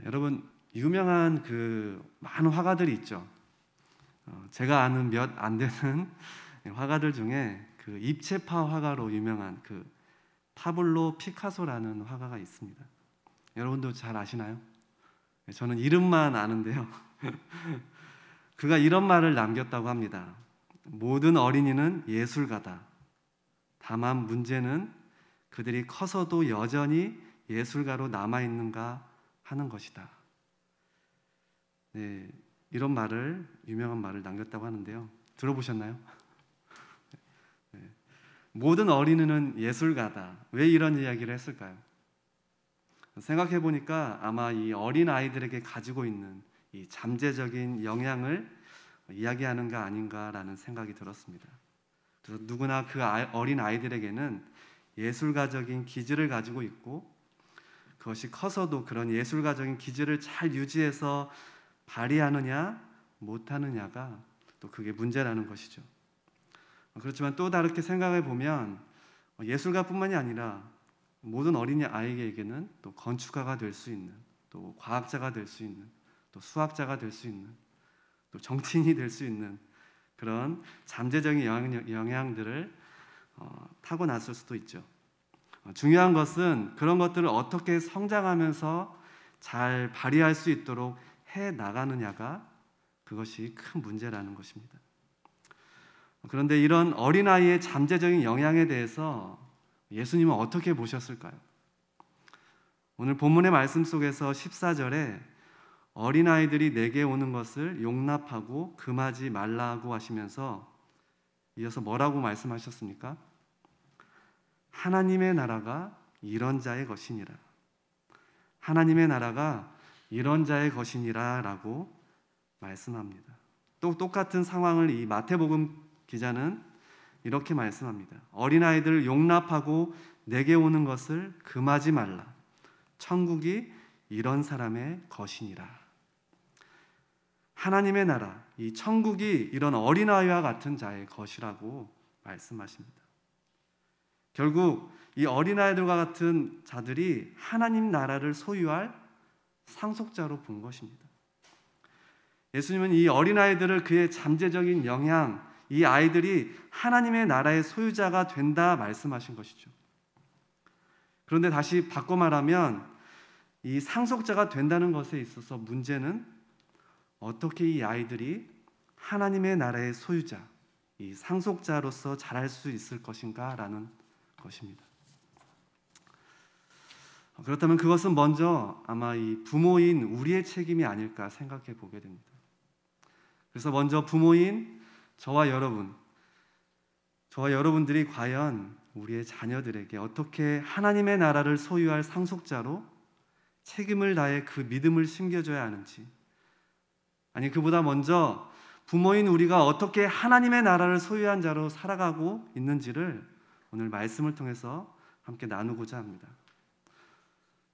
여러분 유명한 많은 화가들이 있죠. 제가 아는 몇 안 되는 화가들 중에 입체파 화가로 유명한 파블로 피카소라는 화가가 있습니다. 여러분도 잘 아시나요? 저는 이름만 아는데요. 그가 이런 말을 남겼다고 합니다. 모든 어린이는 예술가다. 다만 문제는 그들이 커서도 여전히 예술가로 남아있는가 하는 것이다. 네, 이런 유명한 말을 남겼다고 하는데요. 들어보셨나요? 네, 모든 어린이는 예술가다. 왜 이런 이야기를 했을까요? 생각해 보니까 아마 이 어린 아이들에게 가지고 있는 이 잠재적인 영향을 이야기하는가 아닌가라는 생각이 들었습니다. 그래서 누구나 어린 아이들에게는 예술가적인 기질을 가지고 있고 그것이 커서도 그런 예술가적인 기질을 잘 유지해서 발휘하느냐 못하느냐가 또 그게 문제라는 것이죠. 그렇지만 또 다르게 생각해 보면 예술가뿐만이 아니라 모든 어린이 아이에게는 또 건축가가 될 수 있는, 또 과학자가 될 수 있는, 또 수학자가 될 수 있는, 또 정치인이 될 수 있는 그런 잠재적인 영향들을 타고났을 수도 있죠. 중요한 것은 그런 것들을 어떻게 성장하면서 잘 발휘할 수 있도록 해 나가느냐가 그것이 큰 문제라는 것입니다. 그런데 이런 어린아이의 잠재적인 영향에 대해서 예수님은 어떻게 보셨을까요? 오늘 본문의 말씀 속에서 14절에 어린아이들이 내게 오는 것을 용납하고 금하지 말라고 하시면서 이어서 뭐라고 말씀하셨습니까? 하나님의 나라가 이런 자의 것이니라. 하나님의 나라가 이런 자의 것이니라 라고 말씀합니다. 또 똑같은 상황을 이 마태복음 기자는 이렇게 말씀합니다. 어린아이들을 용납하고 내게 오는 것을 금하지 말라. 천국이 이런 사람의 것이니라. 하나님의 나라, 이 천국이 이런 어린아이와 같은 자의 것이라고 말씀하십니다. 결국 이 어린아이들과 같은 자들이 하나님 나라를 소유할 상속자로 본 것입니다. 예수님은 이 어린아이들을 그의 잠재적인 영향, 이 아이들이 하나님의 나라의 소유자가 된다 말씀하신 것이죠. 그런데 다시 바꿔 말하면 이 상속자가 된다는 것에 있어서 문제는 어떻게 이 아이들이 하나님의 나라의 소유자, 이 상속자로서 자랄 수 있을 것인가라는 것입니다. 그렇다면 그것은 먼저 아마 이 부모인 우리의 책임이 아닐까 생각해 보게 됩니다. 그래서 먼저 부모인 저와 여러분들이 과연 우리의 자녀들에게 어떻게 하나님의 나라를 소유할 상속자로 책임을 다해 그 믿음을 심겨줘야 하는지, 아니 그보다 먼저 부모인 우리가 어떻게 하나님의 나라를 소유한 자로 살아가고 있는지를 오늘 말씀을 통해서 함께 나누고자 합니다.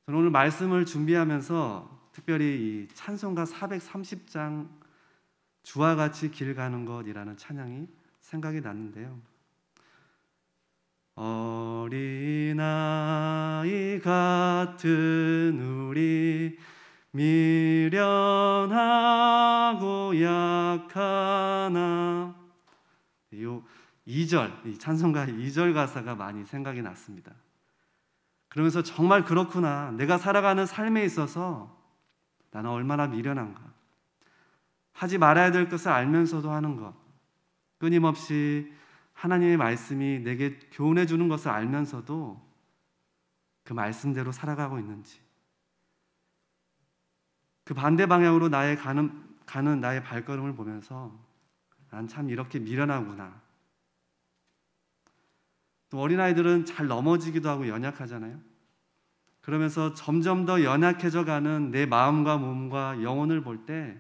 저는 오늘 말씀을 준비하면서 특별히 이 찬송가 430장 주와 같이 길 가는 것이라는 찬양이 생각이 났는데요. 어린아이 같은 우리 미련하고 약하나, 이 찬송가 2절 가사가 많이 생각이 났습니다. 그러면서 정말 그렇구나, 내가 살아가는 삶에 있어서 나는 얼마나 미련한가, 하지 말아야 될 것을 알면서도 하는 것, 끊임없이 하나님의 말씀이 내게 교훈해 주는 것을 알면서도 그 말씀대로 살아가고 있는지, 그 반대 방향으로 가는 나의 발걸음을 보면서 난 참 이렇게 미련하구나. 또 어린아이들은 잘 넘어지기도 하고 연약하잖아요. 그러면서 점점 더 연약해져 가는 내 마음과 몸과 영혼을 볼 때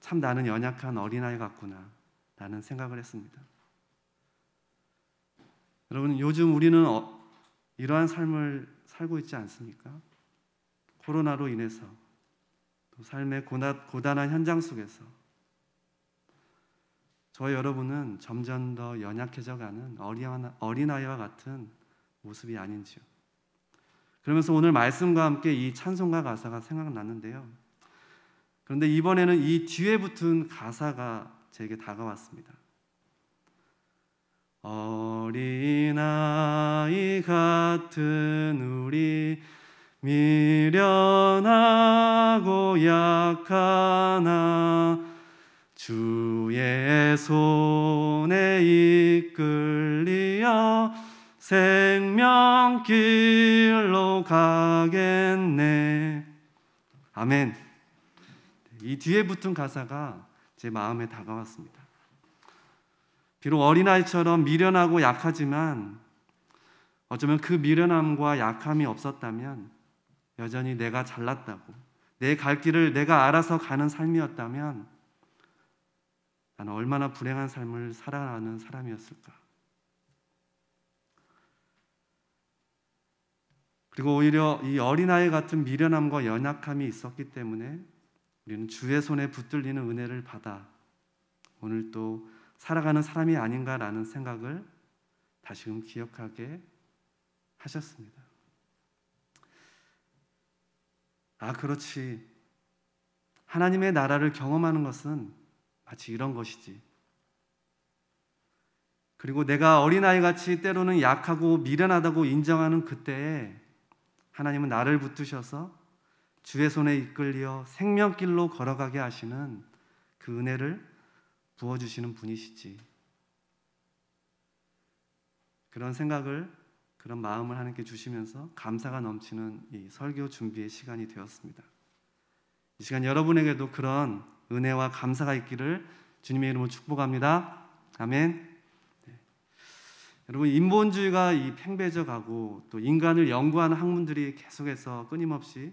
참 나는 연약한 어린아이 같구나 라는 생각을 했습니다. 여러분, 요즘 우리는 이러한 삶을 살고 있지 않습니까? 코로나로 인해서 또 삶의 고단한 현장 속에서 저와 여러분은 점점 더 연약해져가는 어린아이와 같은 모습이 아닌지요. 그러면서 오늘 말씀과 함께 이 찬송가 가사가 생각났는데요. 그런데 이번에는 이 뒤에 붙은 가사가 제게 다가왔습니다. 어린아이 같은 우리 미련하고 약하나 주의 손에 이끌리어 생명길로 가겠네. 아멘. 이 뒤에 붙은 가사가 제 마음에 다가왔습니다. 비록 어린아이처럼 미련하고 약하지만 어쩌면 그 미련함과 약함이 없었다면, 여전히 내가 잘났다고 내 갈 길을 내가 알아서 가는 삶이었다면 나는 얼마나 불행한 삶을 살아가는 사람이었을까. 그리고 오히려 이 어린아이 같은 미련함과 연약함이 있었기 때문에 우리는 주의 손에 붙들리는 은혜를 받아 오늘 또 살아가는 사람이 아닌가라는 생각을 다시금 기억하게 하셨습니다. 아, 그렇지. 하나님의 나라를 경험하는 것은 마치 이런 것이지. 그리고 내가 어린아이같이 때로는 약하고 미련하다고 인정하는 그때에 하나님은 나를 붙드셔서 주의 손에 이끌려 생명길로 걸어가게 하시는 그 은혜를 부어주시는 분이시지. 그런 생각을, 그런 마음을 하나님께 주시면서 감사가 넘치는 이 설교 준비의 시간이 되었습니다. 이 시간 여러분에게도 그런 은혜와 감사가 있기를 주님의 이름으로 축복합니다. 아멘. 여러분, 인본주의가 이 팽배해져가고 또 인간을 연구하는 학문들이 계속해서 끊임없이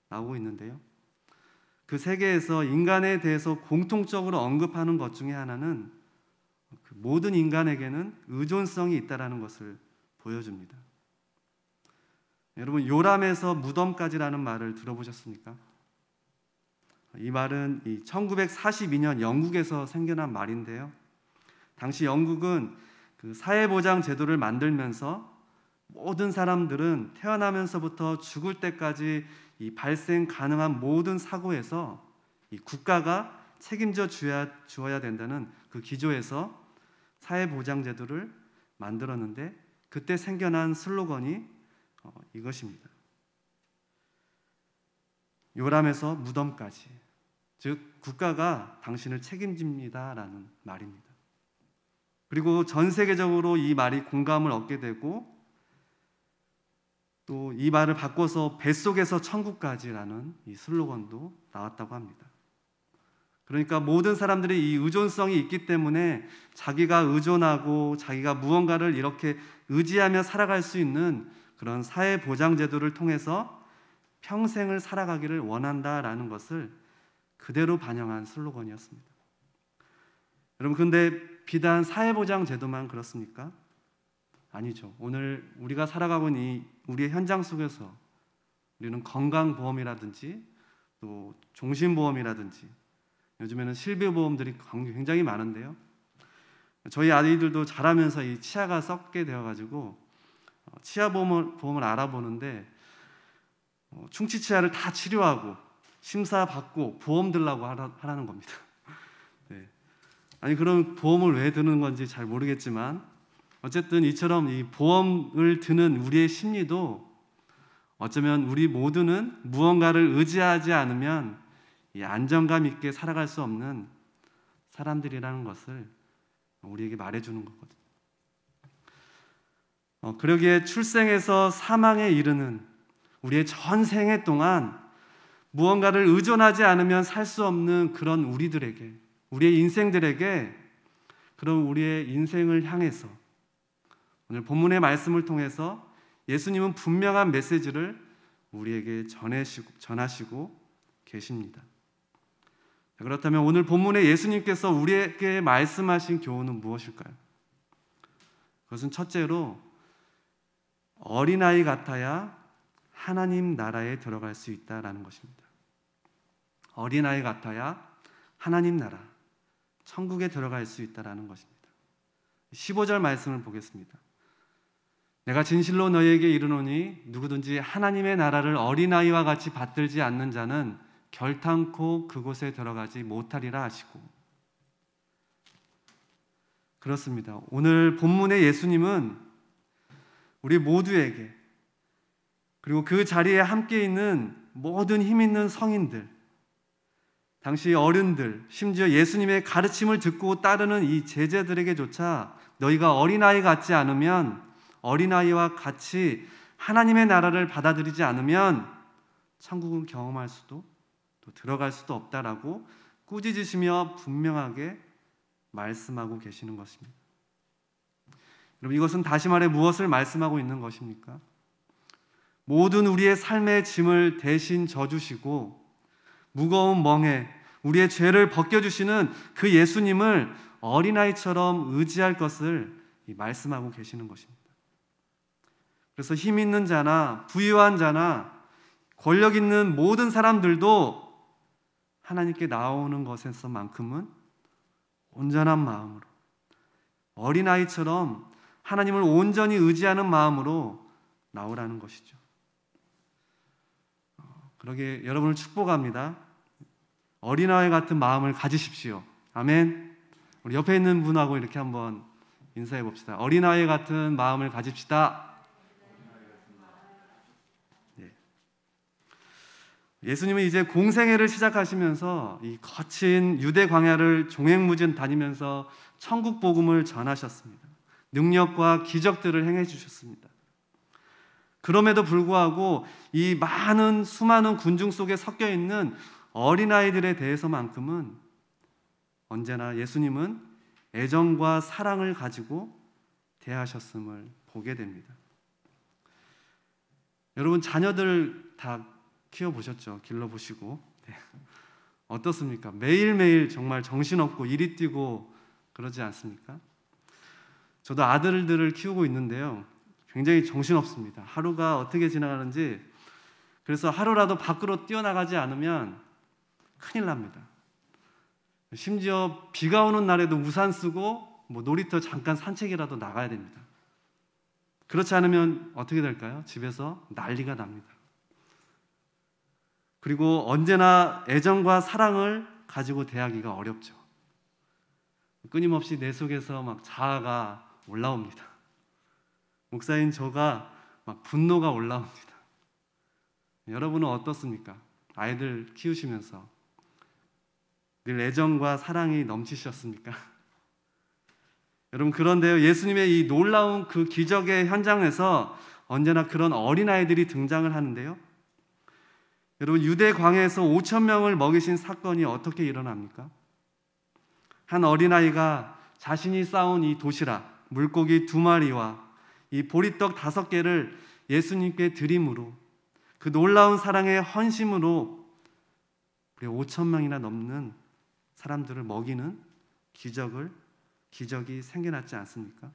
나오고 있는데요. 그 세계에서 인간에 대해서 공통적으로 언급하는 것 중에 하나는 그 모든 인간에게는 의존성이 있다는 것을 보여줍니다. 여러분, 요람에서 무덤까지라는 말을 들어보셨습니까? 이 말은 1942년 영국에서 생겨난 말인데요. 당시 영국은 그 사회보장 제도를 만들면서 모든 사람들은 태어나면서부터 죽을 때까지 이 발생 가능한 모든 사고에서 이 국가가 책임져 주어야 된다는 그 기조에서 사회보장 제도를 만들었는데, 그때 생겨난 슬로건이 이것입니다. 요람에서 무덤까지. 즉, 국가가 당신을 책임집니다라는 말입니다. 그리고 전 세계적으로 이 말이 공감을 얻게 되고, 또 이 말을 바꿔서 뱃속에서 천국까지라는 이 슬로건도 나왔다고 합니다. 그러니까 모든 사람들이 이 의존성이 있기 때문에 자기가 의존하고 자기가 무언가를 이렇게 의지하며 살아갈 수 있는 그런 사회보장제도를 통해서 평생을 살아가기를 원한다라는 것을 그대로 반영한 슬로건이었습니다. 여러분, 근데 비단 사회보장제도만 그렇습니까? 아니죠. 오늘 우리가 살아가고 있는 이 우리의 현장 속에서 우리는 건강보험이라든지 또 종신보험이라든지 요즘에는 실비보험들이 굉장히 많은데요. 저희 아이들도 자라면서 이 치아가 썩게 되어가지고 치아보험을 알아보는데 충치치아를 다 치료하고 심사받고 보험 들라고 하라는 겁니다. 네. 아니, 그럼 보험을 왜 드는 건지 잘 모르겠지만 어쨌든 이처럼 이 보험을 드는 우리의 심리도 어쩌면 우리 모두는 무언가를 의지하지 않으면 이 안정감 있게 살아갈 수 없는 사람들이라는 것을 우리에게 말해주는 거거든요. 그러기에 출생에서 사망에 이르는 우리의 전 생애 동안 무언가를 의존하지 않으면 살 수 없는 그런 우리들에게, 우리의 인생들에게, 그런 우리의 인생을 향해서 오늘 본문의 말씀을 통해서 예수님은 분명한 메시지를 우리에게 전하시고 계십니다. 그렇다면 오늘 본문에 예수님께서 우리에게 말씀하신 교훈은 무엇일까요? 그것은 첫째로 어린아이 같아야 하나님 나라에 들어갈 수 있다라는 것입니다. 어린아이 같아야 하나님 나라, 천국에 들어갈 수 있다라는 것입니다. 15절 말씀을 보겠습니다. 내가 진실로 너희에게 이르노니 누구든지 하나님의 나라를 어린아이와 같이 받들지 않는 자는 결탄코 그곳에 들어가지 못하리라 하시고, 그렇습니다. 오늘 본문의 예수님은 우리 모두에게, 그리고 그 자리에 함께 있는 모든 힘 있는 성인들, 당시 어른들, 심지어 예수님의 가르침을 듣고 따르는 이 제자들에게조차 너희가 어린아이 같지 않으면, 어린아이와 같이 하나님의 나라를 받아들이지 않으면 천국을 경험할 수도 또 들어갈 수도 없다라고 꾸짖으시며 분명하게 말씀하고 계시는 것입니다. 여러분, 이것은 다시 말해 무엇을 말씀하고 있는 것입니까? 모든 우리의 삶의 짐을 대신 져주시고 무거운 멍에 우리의 죄를 벗겨주시는 그 예수님을 어린아이처럼 의지할 것을 말씀하고 계시는 것입니다. 그래서 힘 있는 자나 부유한 자나 권력 있는 모든 사람들도 하나님께 나오는 것에서만큼은 온전한 마음으로, 어린아이처럼 하나님을 온전히 의지하는 마음으로 나오라는 것이죠. 그러게 여러분을 축복합니다. 어린아이 같은 마음을 가지십시오. 아멘. 우리 옆에 있는 분하고 이렇게 한번 인사해 봅시다. 어린아이 같은 마음을 가집시다. 예수님은 이제 공생애를 시작하시면서 이 거친 유대 광야를 종횡무진 다니면서 천국 복음을 전하셨습니다. 능력과 기적들을 행해 주셨습니다. 그럼에도 불구하고 이 수많은 군중 속에 섞여 있는 어린아이들에 대해서만큼은 언제나 예수님은 애정과 사랑을 가지고 대하셨음을 보게 됩니다. 여러분, 자녀들 다 키워보셨죠? 길러보시고. 네. 어떻습니까? 매일매일 정말 정신없고 이리 뛰고 그러지 않습니까? 저도 아들들을 키우고 있는데요, 굉장히 정신없습니다. 하루가 어떻게 지나가는지. 그래서 하루라도 밖으로 뛰어나가지 않으면 큰일 납니다. 심지어 비가 오는 날에도 우산 쓰고 놀이터 잠깐 산책이라도 나가야 됩니다. 그렇지 않으면 어떻게 될까요? 집에서 난리가 납니다. 그리고 언제나 애정과 사랑을 가지고 대하기가 어렵죠. 끊임없이 내 속에서 막 자아가 올라옵니다. 목사인 저가 막 분노가 올라옵니다. 여러분은 어떻습니까? 아이들 키우시면서 늘 애정과 사랑이 넘치셨습니까? 여러분, 그런데요, 예수님의 이 놀라운 그 기적의 현장에서 언제나 그런 어린아이들이 등장을 하는데요, 여러분, 유대 광야에서 5,000명을 먹이신 사건이 어떻게 일어납니까? 한 어린아이가 자신이 쌓은 이 도시락, 물고기 2마리와 이 보리떡 5개를 예수님께 드림으로, 그 놀라운 사랑의 헌심으로 우리 5,000명이나 넘는 사람들을 먹이는 기적이 생겨났지 않습니까?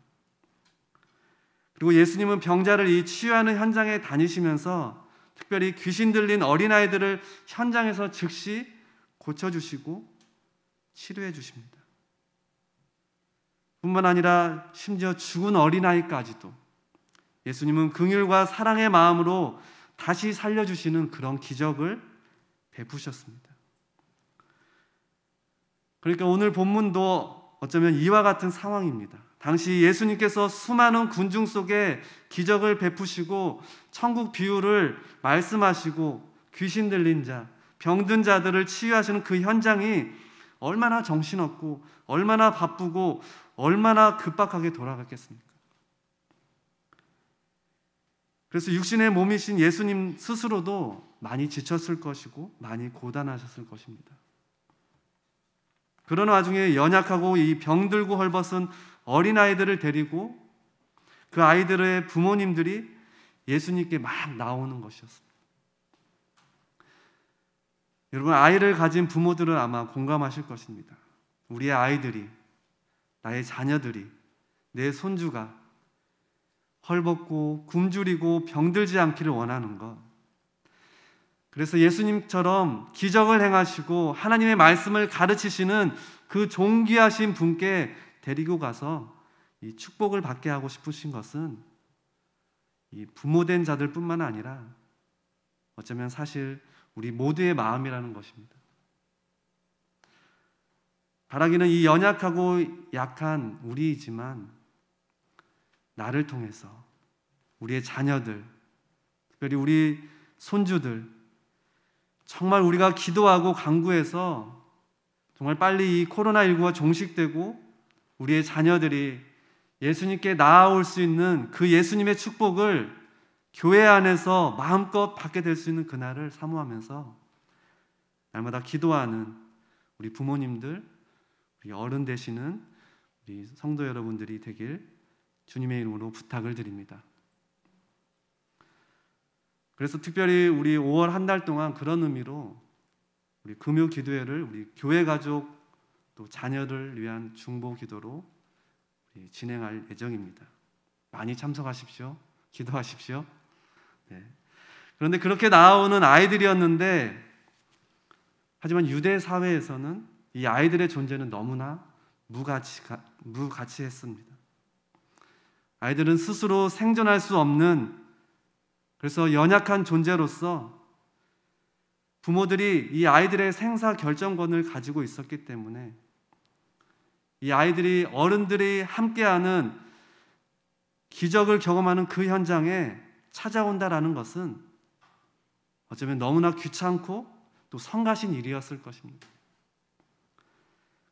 그리고 예수님은 병자를 이 치유하는 현장에 다니시면서 특별히 귀신 들린 어린아이들을 현장에서 즉시 고쳐주시고 치료해 주십니다. 뿐만 아니라 심지어 죽은 어린아이까지도 예수님은 긍휼과 사랑의 마음으로 다시 살려주시는 그런 기적을 베푸셨습니다. 그러니까 오늘 본문도 어쩌면 이와 같은 상황입니다. 당시 예수님께서 수많은 군중 속에 기적을 베푸시고 천국 비유를 말씀하시고 귀신 들린 자, 병든 자들을 치유하시는 그 현장이 얼마나 정신없고 얼마나 바쁘고 얼마나 급박하게 돌아갔겠습니까? 그래서 육신의 몸이신 예수님 스스로도 많이 지쳤을 것이고 많이 고단하셨을 것입니다. 그런 와중에 연약하고 이 병들고 헐벗은 어린아이들을 데리고 그 아이들의 부모님들이 예수님께 막 나오는 것이었습니다. 여러분, 아이를 가진 부모들은 아마 공감하실 것입니다. 우리의 아이들이, 나의 자녀들이, 내 손주가 헐벗고 굶주리고 병들지 않기를 원하는 것. 그래서 예수님처럼 기적을 행하시고 하나님의 말씀을 가르치시는 그 존귀하신 분께 데리고 가서 이 축복을 받게 하고 싶으신 것은 이 부모된 자들뿐만 아니라 어쩌면 사실 우리 모두의 마음이라는 것입니다. 바라기는 이 연약하고 약한 우리이지만 나를 통해서 우리의 자녀들, 특별히 우리 손주들, 정말 우리가 기도하고 간구해서 정말 빨리 이 코로나19가 종식되고 우리의 자녀들이 예수님께 나아올 수 있는 그 예수님의 축복을 교회 안에서 마음껏 받게 될 수 있는 그날을 사모하면서 날마다 기도하는 우리 부모님들, 우리 어른 되시는 우리 성도 여러분들이 되길 주님의 이름으로 부탁을 드립니다. 그래서 특별히 우리 5월 한 달 동안 그런 의미로 우리 금요 기도회를 우리 교회 가족 또 자녀를 위한 중보 기도로 진행할 예정입니다. 많이 참석하십시오. 기도하십시오. 네. 그런데 그렇게 나오는 아이들이었는데 하지만 유대 사회에서는 이 아이들의 존재는 너무나 무가치했습니다. 아이들은 스스로 생존할 수 없는, 그래서 연약한 존재로서 부모들이 이 아이들의 생사 결정권을 가지고 있었기 때문에 이 아이들이 어른들이 함께하는 기적을 경험하는 그 현장에 찾아온다라는 것은 어쩌면 너무나 귀찮고 또 성가신 일이었을 것입니다.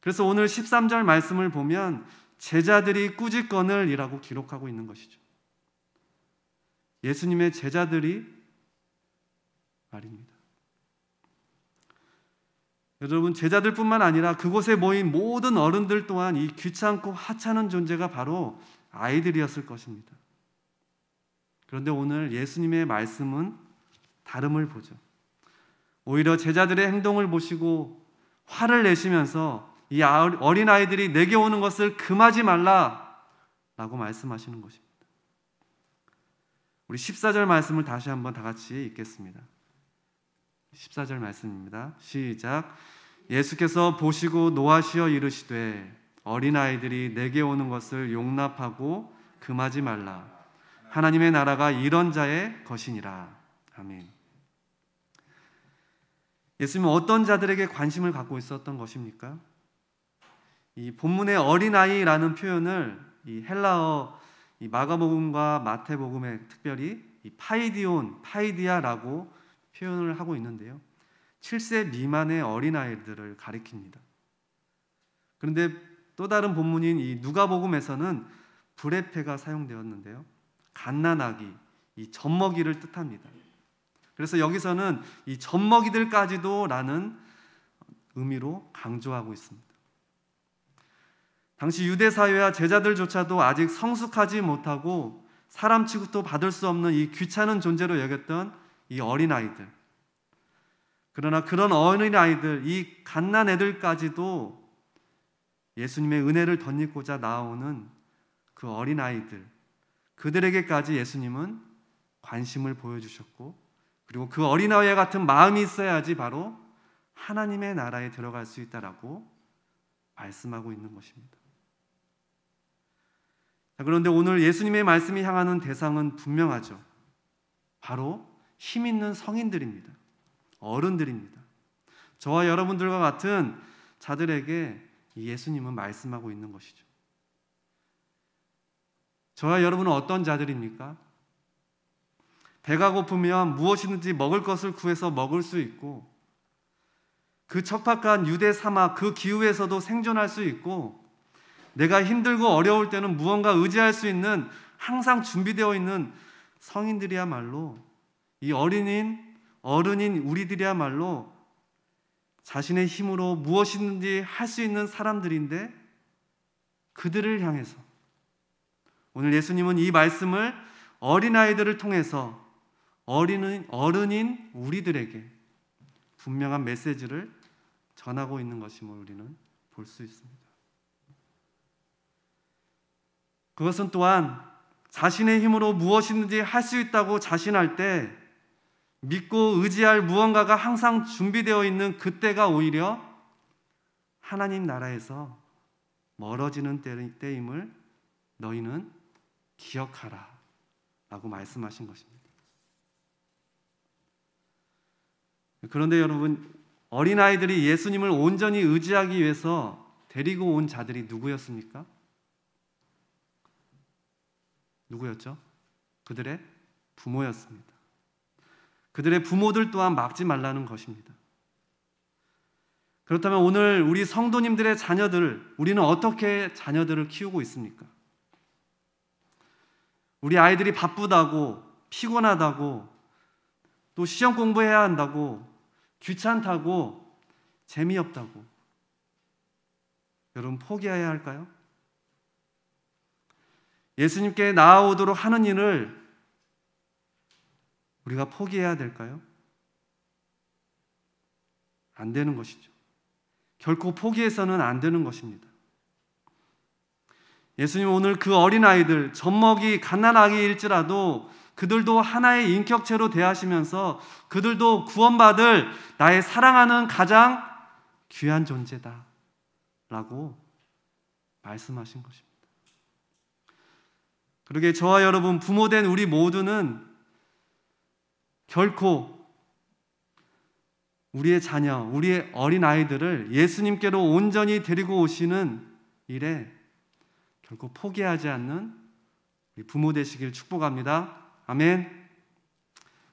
그래서 오늘 13절 말씀을 보면 제자들이 꾸짖거늘 이라고 기록하고 있는 것이죠. 예수님의 제자들이 말입니다. 여러분, 제자들뿐만 아니라 그곳에 모인 모든 어른들 또한 이 귀찮고 하찮은 존재가 바로 아이들이었을 것입니다. 그런데 오늘 예수님의 말씀은 다름을 보죠. 오히려 제자들의 행동을 보시고 화를 내시면서 이 어린아이들이 내게 오는 것을 금하지 말라라고 말씀하시는 것입니다. 우리 14절 말씀을 다시 한번 다 같이 읽겠습니다. 14절 말씀입니다. 시작. 예수께서 보시고 노하시어 이르시되 어린아이들이 내게 오는 것을 용납하고 금하지 말라. 하나님의 나라가 이런 자의 것이니라. 아멘. 예수님은 어떤 자들에게 관심을 갖고 있었던 것입니까? 이 본문의 어린아이라는 표현을 이 헬라어 이 마가복음과 마태복음에 특별히 이 파이디아라고 표현을 하고 있는데요. 7세 미만의 어린아이들을 가리킵니다. 그런데 또 다른 본문인 이 누가복음에서는 브레페가 사용되었는데요. 갓난아기, 이 젖먹이를 뜻합니다. 그래서 여기서는 이 젖먹이들까지도 라는 의미로 강조하고 있습니다. 당시 유대 사회와 제자들조차도 아직 성숙하지 못하고 사람 취급도 받을 수 없는 이 귀찮은 존재로 여겼던 이 어린아이들. 그러나 그런 어린아이들, 이 갓난애들까지도 예수님의 은혜를 덧입고자 나오는 그 어린아이들, 그들에게까지 예수님은 관심을 보여주셨고, 그리고 그 어린아이와 같은 마음이 있어야지 바로 하나님의 나라에 들어갈 수 있다라고 말씀하고 있는 것입니다. 자, 그런데 오늘 예수님의 말씀이 향하는 대상은 분명하죠. 바로 힘 있는 성인들입니다. 어른들입니다. 저와 여러분들과 같은 자들에게 예수님은 말씀하고 있는 것이죠. 저와 여러분은 어떤 자들입니까? 배가 고프면 무엇이든지 먹을 것을 구해서 먹을 수 있고, 그 척박한 유대 사막 그 기후에서도 생존할 수 있고, 내가 힘들고 어려울 때는 무언가 의지할 수 있는 항상 준비되어 있는 성인들이야말로, 이 어른인 우리들이야말로 자신의 힘으로 무엇이든지 할 수 있는 사람들인데, 그들을 향해서 오늘 예수님은 이 말씀을 어린아이들을 통해서 어른인 우리들에게 분명한 메시지를 전하고 있는 것임을 우리는 볼 수 있습니다. 그것은 또한 자신의 힘으로 무엇이든지 할 수 있다고 자신할 때 믿고 의지할 무언가가 항상 준비되어 있는 그때가 오히려 하나님 나라에서 멀어지는 때임을 너희는 기억하라 라고 말씀하신 것입니다. 그런데 여러분, 어린아이들이 예수님을 온전히 의지하기 위해서 데리고 온 자들이 누구였습니까? 누구였죠? 그들의 부모였습니다. 그들의 부모들 또한 막지 말라는 것입니다. 그렇다면 오늘 우리 성도님들의 자녀들, 우리는 어떻게 자녀들을 키우고 있습니까? 우리 아이들이 바쁘다고, 피곤하다고, 또 시험 공부해야 한다고, 귀찮다고, 재미없다고, 여러분 포기해야 할까요? 예수님께 나아오도록 하는 일을 우리가 포기해야 될까요? 안 되는 것이죠. 결코 포기해서는 안 되는 것입니다. 예수님 오늘 그 어린아이들, 젖먹이 갓난아기일지라도 그들도 하나의 인격체로 대하시면서 그들도 구원받을 나의 사랑하는 가장 귀한 존재다 라고 말씀하신 것입니다. 그러게 저와 여러분, 부모된 우리 모두는 결코 우리의 자녀, 우리의 어린아이들을 예수님께로 온전히 데리고 오시는 일에 결코 포기하지 않는 우리 부모 되시길 축복합니다. 아멘.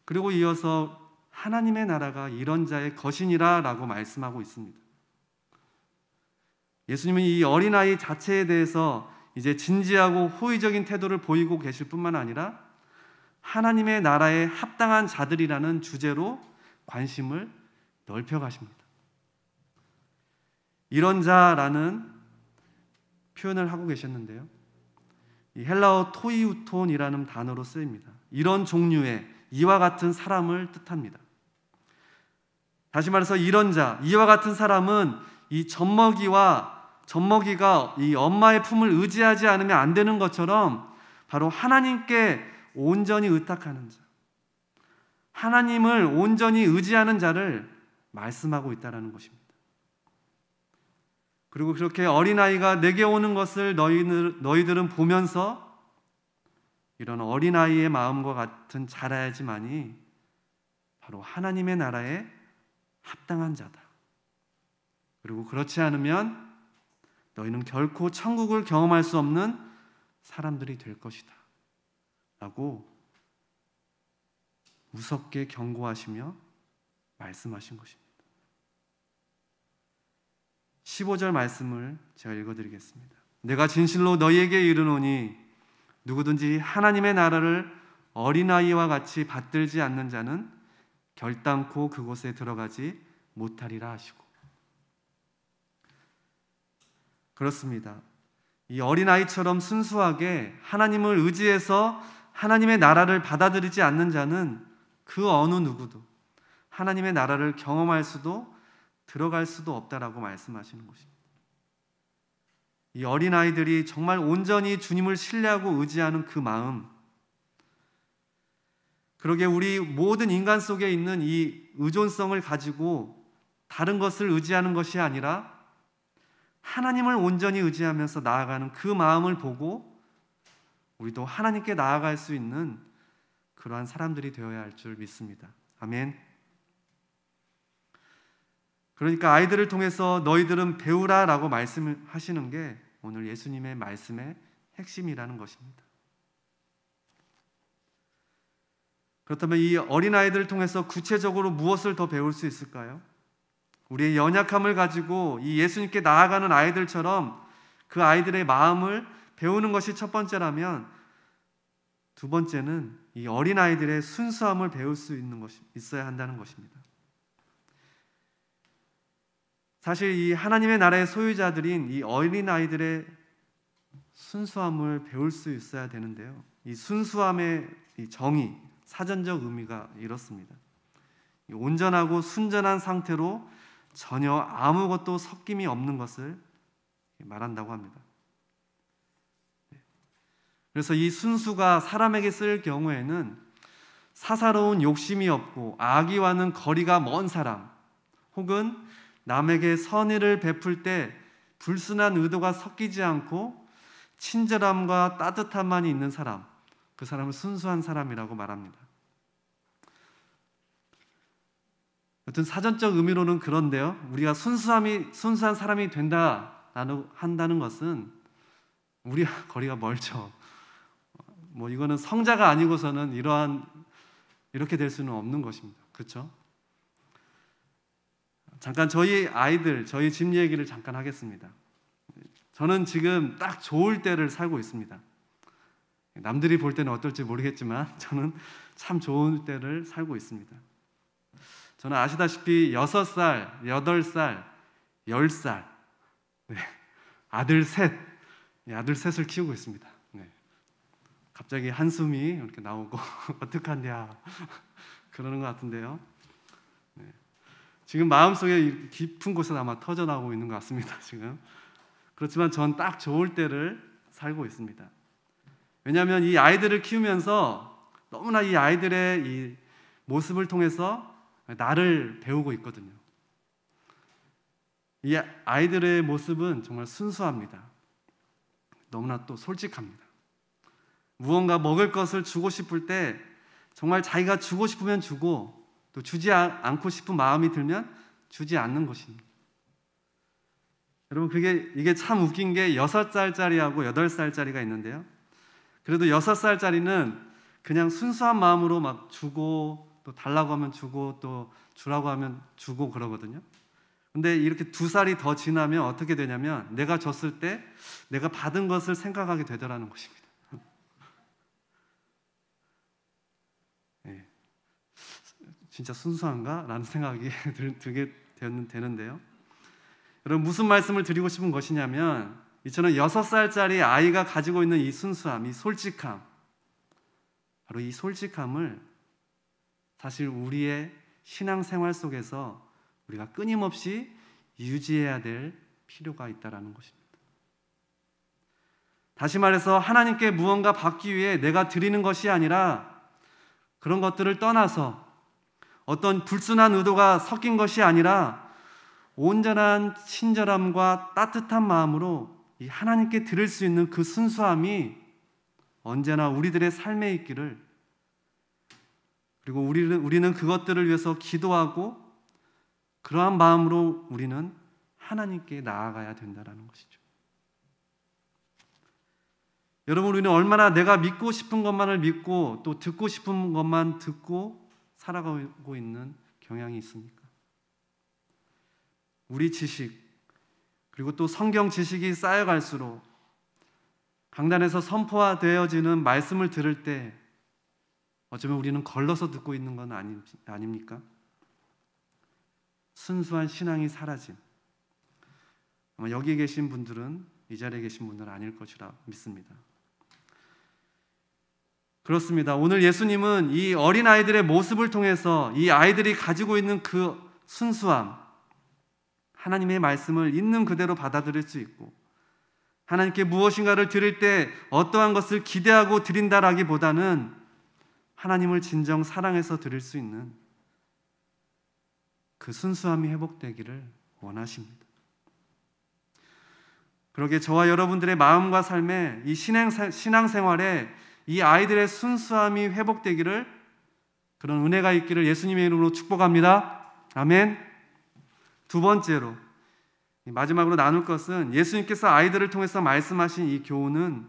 그리고 이어서 하나님의 나라가 이런 자의 것이니라 라고 말씀하고 있습니다. 예수님은 이 어린아이 자체에 대해서 이제 진지하고 호의적인 태도를 보이고 계실 뿐만 아니라 하나님의 나라에 합당한 자들이라는 주제로 관심을 넓혀 가십니다. 이런 자라는 표현을 하고 계셨는데요. 이 헬라어 토이우톤이라는 단어로 쓰입니다. 이런 종류의 이와 같은 사람을 뜻합니다. 다시 말해서 이런 자, 이와 같은 사람은 이 젖먹이가 이 엄마의 품을 의지하지 않으면 안 되는 것처럼 바로 하나님께 온전히 의탁하는 자, 하나님을 온전히 의지하는 자를 말씀하고 있다는 것입니다. 그리고 그렇게 어린아이가 내게 오는 것을 너희들은 보면서 이런 어린아이의 마음과 같은 자라야지만이 바로 하나님의 나라에 합당한 자다. 그리고 그렇지 않으면 너희는 결코 천국을 경험할 수 없는 사람들이 될 것이다 라고 무섭게 경고하시며 말씀하신 것입니다. 15절 말씀을 제가 읽어드리겠습니다. 내가 진실로 너희에게 이르노니 누구든지 하나님의 나라를 어린아이와 같이 받들지 않는 자는 결단코 그곳에 들어가지 못하리라 하시고. 그렇습니다. 이 어린아이처럼 순수하게 하나님을 의지해서 하나님의 나라를 받아들이지 않는 자는 그 어느 누구도 하나님의 나라를 경험할 수도 들어갈 수도 없다라고 말씀하시는 것입니다. 이 어린아이들이 정말 온전히 주님을 신뢰하고 의지하는 그 마음, 그러게 우리 모든 인간 속에 있는 이 의존성을 가지고 다른 것을 의지하는 것이 아니라 하나님을 온전히 의지하면서 나아가는 그 마음을 보고 우리도 하나님께 나아갈 수 있는 그러한 사람들이 되어야 할 줄 믿습니다. 아멘. 그러니까 아이들을 통해서 너희들은 배우라라고 말씀하시는 게 오늘 예수님의 말씀의 핵심이라는 것입니다. 그렇다면 이 어린아이들을 통해서 구체적으로 무엇을 더 배울 수 있을까요? 우리의 연약함을 가지고 이 예수님께 나아가는 아이들처럼 그 아이들의 마음을 배우는 것이 첫 번째라면, 두 번째는 이 어린아이들의 순수함을 배울 수 있어야 한다는 것입니다. 사실 이 하나님의 나라의 소유자들인 이 어린아이들의 순수함을 배울 수 있어야 되는데요. 이 순수함의 이 정의, 사전적 의미가 이렇습니다. 온전하고 순전한 상태로 전혀 아무것도 섞임이 없는 것을 말한다고 합니다. 그래서 이 순수가 사람에게 쓰일 경우에는 사사로운 욕심이 없고 악의와는 거리가 먼 사람, 혹은 남에게 선의를 베풀 때 불순한 의도가 섞이지 않고 친절함과 따뜻함만이 있는 사람, 그 사람을 순수한 사람이라고 말합니다. 여튼 사전적 의미로는 그런데요, 우리가 순수한 사람이 한다는 것은 우리와 거리가 멀죠. 이거는 성자가 아니고서는 이렇게 될 수는 없는 것입니다. 그렇죠? 잠깐 저희 집 얘기를 잠깐 하겠습니다. 저는 지금 딱 좋을 때를 살고 있습니다. 남들이 볼 때는 어떨지 모르겠지만 저는 참 좋은 때를 살고 있습니다. 저는 아시다시피 6살, 8살, 10살 아들 셋을 키우고 있습니다. 갑자기 한숨이 이렇게 나오고 어떡하냐 그러는 것 같은데요. 지금 마음속에 깊은 곳에 아마 터져나오고 있는 것 같습니다. 지금. 그렇지만 전 딱 좋을 때를 살고 있습니다. 왜냐하면 이 아이들을 키우면서 너무나 이 아이들의 이 모습을 통해서 나를 배우고 있거든요. 이 아이들의 모습은 정말 순수합니다. 너무나 또 솔직합니다. 무언가 먹을 것을 주고 싶을 때 정말 자기가 주고 싶으면 주고 또 주지 않고 싶은 마음이 들면 주지 않는 것입니다. 여러분 이게 참 웃긴 게 6살짜리하고 8살짜리가 있는데요. 그래도 6살짜리는 그냥 순수한 마음으로 막 주고 또 달라고 하면 주고 또 주라고 하면 주고 그러거든요. 근데 이렇게 2살이 더 지나면 어떻게 되냐면 내가 줬을 때 내가 받은 것을 생각하게 되더라는 것입니다. 진짜 순수한가? 라는 생각이 들게 되는데요. 여러분 무슨 말씀을 드리고 싶은 것이냐면 이처럼 6살짜리 아이가 가지고 있는 이 순수함, 이 솔직함, 바로 이 솔직함을 사실 우리의 신앙생활 속에서 우리가 끊임없이 유지해야 될 필요가 있다는 것입니다. 다시 말해서 하나님께 무언가 받기 위해 내가 드리는 것이 아니라 그런 것들을 떠나서 어떤 불순한 의도가 섞인 것이 아니라 온전한 친절함과 따뜻한 마음으로 이 하나님께 드릴 수 있는 그 순수함이 언제나 우리들의 삶에 있기를, 그리고 우리는 그것들을 위해서 기도하고 그러한 마음으로 우리는 하나님께 나아가야 된다는 것이죠. 여러분 우리는 얼마나 내가 믿고 싶은 것만을 믿고 또 듣고 싶은 것만 듣고 살아가고 있는 경향이 있습니까? 우리 지식 그리고 또 성경 지식이 쌓여갈수록 강단에서 선포되어지는 말씀을 들을 때 어쩌면 우리는 걸러서 듣고 있는 건 아닙니까? 순수한 신앙이 사라진, 아마 여기 계신 분들은 이 자리에 계신 분들은 아닐 것이라 믿습니다. 그렇습니다. 오늘 예수님은 이 어린아이들의 모습을 통해서 이 아이들이 가지고 있는 그 순수함, 하나님의 말씀을 있는 그대로 받아들일 수 있고 하나님께 무엇인가를 드릴 때 어떠한 것을 기대하고 드린다라기보다는 하나님을 진정 사랑해서 드릴 수 있는 그 순수함이 회복되기를 원하십니다. 그러게 저와 여러분들의 마음과 삶에 이 신앙생활에 이 아이들의 순수함이 회복되기를, 그런 은혜가 있기를 예수님의 이름으로 축복합니다. 아멘. 두 번째로 마지막으로 나눌 것은 예수님께서 아이들을 통해서 말씀하신 이 교훈은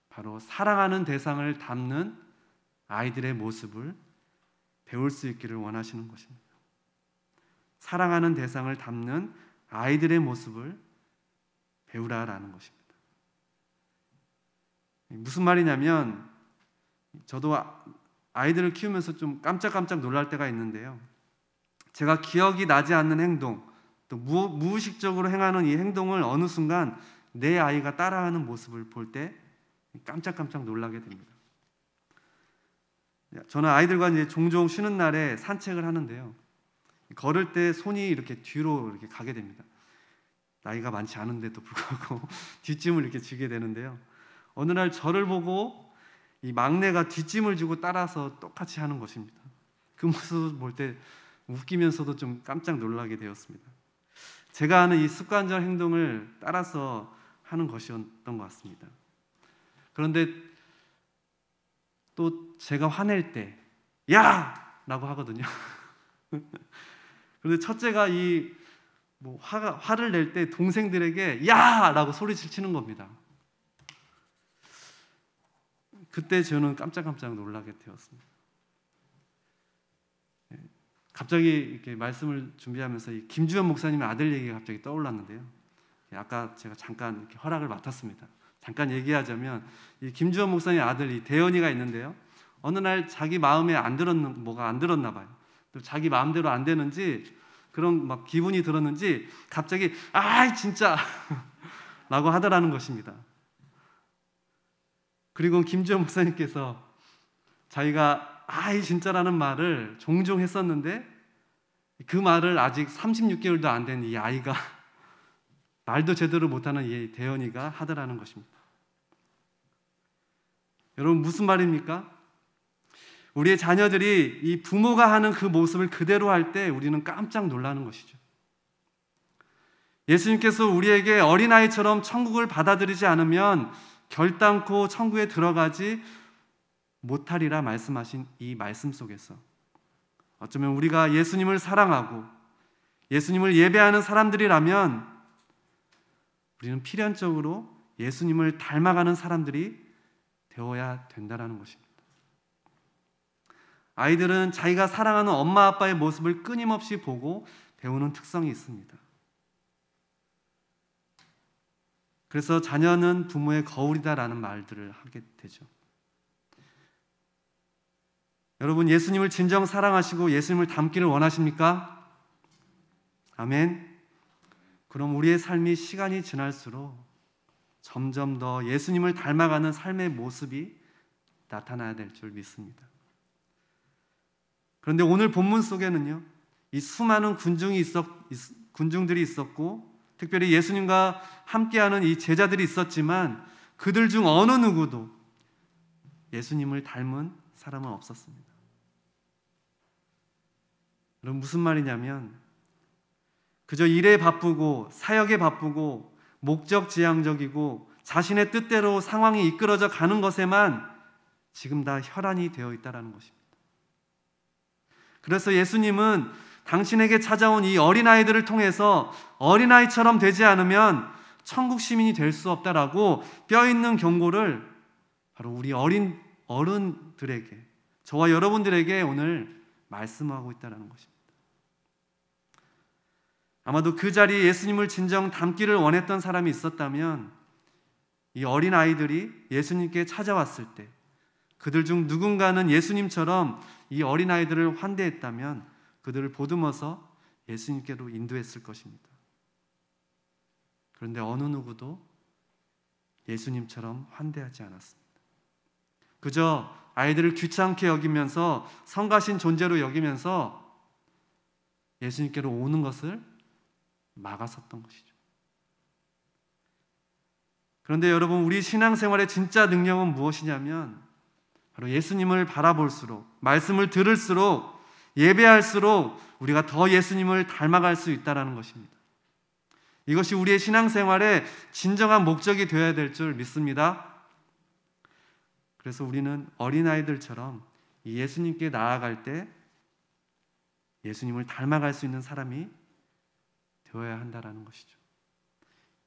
바로 사랑하는 대상을 담는 아이들의 모습을 배울 수 있기를 원하시는 것입니다. 사랑하는 대상을 담는 아이들의 모습을 배우라라는 것입니다. 무슨 말이냐면 저도 아이들을 키우면서 좀 깜짝깜짝 놀랄 때가 있는데요. 제가 기억이 나지 않는 행동, 또 무의식적으로 행하는 이 행동을 어느 순간 내 아이가 따라하는 모습을 볼 때 깜짝깜짝 놀라게 됩니다. 저는 아이들과 이제 종종 쉬는 날에 산책을 하는데요. 걸을 때 손이 이렇게 뒤로 이렇게 가게 됩니다. 나이가 많지 않은데도 불구하고 뒷짐을 이렇게 지게 되는데요. 어느 날 저를 보고 이 막내가 뒷짐을 지고 따라서 똑같이 하는 것입니다. 그 모습을 볼 때 웃기면서도 좀 깜짝 놀라게 되었습니다. 제가 하는 이 습관적 행동을 따라서 하는 것이었던 것 같습니다. 그런데 또 제가 화낼 때 야! 라고 하거든요. 그런데 첫째가 화를 낼 때 동생들에게 야! 라고 소리를 치는 겁니다. 그때 저는 깜짝깜짝 놀라게 되었습니다. 갑자기 이렇게 말씀을 준비하면서 이 김주현 목사님의 아들 얘기가 갑자기 떠올랐는데요. 아까 제가 잠깐 이렇게 허락을 맡았습니다. 잠깐 얘기하자면 이 김주현 목사님 아들 이 대현이가 있는데요. 어느 날 자기 마음에 뭐가 안 들었나 봐요. 또 자기 마음대로 안 되는지 그런 막 기분이 들었는지 갑자기 아이 진짜 라고 하더라는 것입니다. 그리고 김주현 목사님께서 자기가 아이 진짜라는 말을 종종 했었는데 그 말을 아직 36개월도 안 된 이 아이가 말도 제대로 못하는 이 대현이가 하더라는 것입니다. 여러분 무슨 말입니까? 우리의 자녀들이 이 부모가 하는 그 모습을 그대로 할 때 우리는 깜짝 놀라는 것이죠. 예수님께서 우리에게 어린아이처럼 천국을 받아들이지 않으면 결단코 천국에 들어가지 못하리라 말씀하신 이 말씀 속에서 어쩌면 우리가 예수님을 사랑하고 예수님을 예배하는 사람들이라면 우리는 필연적으로 예수님을 닮아가는 사람들이 되어야 된다는 것입니다. 아이들은 자기가 사랑하는 엄마 아빠의 모습을 끊임없이 보고 배우는 특성이 있습니다. 그래서 자녀는 부모의 거울이다라는 말들을 하게 되죠. 여러분 예수님을 진정 사랑하시고 예수님을 닮기를 원하십니까? 아멘. 그럼 우리의 삶이 시간이 지날수록 점점 더 예수님을 닮아가는 삶의 모습이 나타나야 될 줄 믿습니다. 그런데 오늘 본문 속에는요, 이 수많은 군중들이 있었고 특별히 예수님과 함께하는 이 제자들이 있었지만 그들 중 어느 누구도 예수님을 닮은 사람은 없었습니다. 여러분 무슨 말이냐면 그저 일에 바쁘고 사역에 바쁘고 목적지향적이고 자신의 뜻대로 상황이 이끌어져 가는 것에만 지금 다 혈안이 되어 있다는 것입니다. 그래서 예수님은 당신에게 찾아온 이 어린아이들을 통해서 어린아이처럼 되지 않으면 천국 시민이 될 수 없다라고 뼈있는 경고를 바로 우리 어른들에게, 저와 여러분들에게 오늘 말씀하고 있다는 것입니다. 아마도 그 자리에 예수님을 진정 닮기를 원했던 사람이 있었다면 이 어린아이들이 예수님께 찾아왔을 때 그들 중 누군가는 예수님처럼 이 어린아이들을 환대했다면 그들을 보듬어서 예수님께로 인도했을 것입니다. 그런데 어느 누구도 예수님처럼 환대하지 않았습니다. 그저 아이들을 귀찮게 여기면서 성가신 존재로 여기면서 예수님께로 오는 것을 막았었던 것이죠. 그런데 여러분 우리 신앙생활의 진짜 능력은 무엇이냐면 바로 예수님을 바라볼수록 말씀을 들을수록 예배할수록 우리가 더 예수님을 닮아갈 수 있다는 것입니다. 이것이 우리의 신앙생활의 진정한 목적이 되어야 될 줄 믿습니다. 그래서 우리는 어린아이들처럼 예수님께 나아갈 때 예수님을 닮아갈 수 있는 사람이 되어야 한다는 것이죠.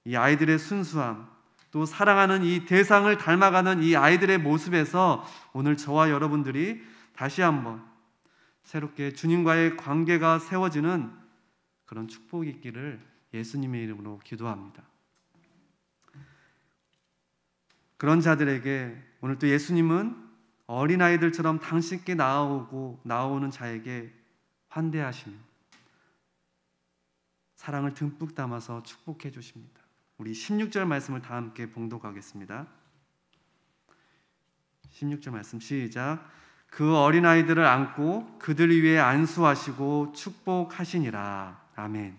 이 아이들의 순수함, 또 사랑하는 이 대상을 닮아가는 이 아이들의 모습에서 오늘 저와 여러분들이 다시 한번 새롭게 주님과의 관계가 세워지는 그런 축복이 있기를 예수님의 이름으로 기도합니다. 그런 자들에게 오늘 또 예수님은 어린아이들처럼 당신께 나오는 자에게 환대하시며 사랑을 듬뿍 담아서 축복해 주십니다. 우리 16절 말씀을 다 함께 봉독하겠습니다. 16절 말씀 시작. 그 어린아이들을 안고 그들 위에 안수하시고 축복하시니라. 아멘.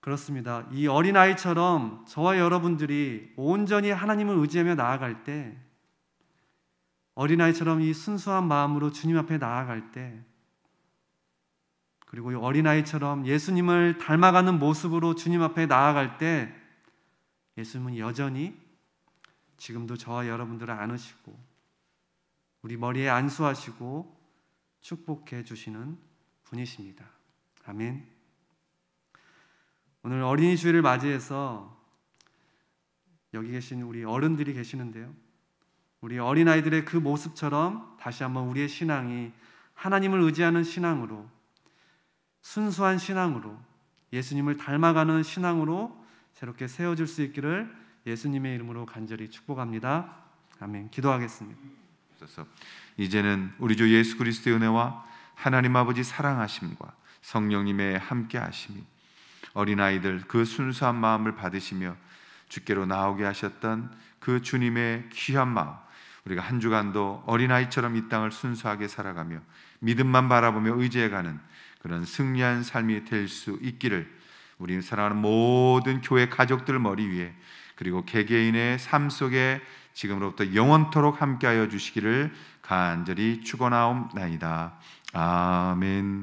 그렇습니다. 이 어린아이처럼 저와 여러분들이 온전히 하나님을 의지하며 나아갈 때, 어린아이처럼 이 순수한 마음으로 주님 앞에 나아갈 때, 그리고 이 어린아이처럼 예수님을 닮아가는 모습으로 주님 앞에 나아갈 때 예수님은 여전히 지금도 저와 여러분들을 안으시고 우리 머리에 안수하시고 축복해 주시는 분이십니다. 아멘. 오늘 어린이 주일을 맞이해서 여기 계신 우리 어른들이 계시는데요, 우리 어린아이들의 그 모습처럼 다시 한번 우리의 신앙이 하나님을 의지하는 신앙으로, 순수한 신앙으로, 예수님을 닮아가는 신앙으로 새롭게 세워질 수 있기를 예수님의 이름으로 간절히 축복합니다. 아멘. 기도하겠습니다. 이제는 우리 주 예수 그리스도의 은혜와 하나님 아버지 사랑하심과 성령님의 함께하심이 어린아이들 그 순수한 마음을 받으시며 주께로 나오게 하셨던 그 주님의 귀한 마음, 우리가 한 주간도 어린아이처럼 이 땅을 순수하게 살아가며 믿음만 바라보며 의지해가는 그런 승리한 삶이 될 수 있기를 우리 사랑하는 모든 교회 가족들 머리 위에, 그리고 개개인의 삶 속에 지금으로부터 영원토록 함께하여 주시기를 간절히 축원하옵나이다. 아멘.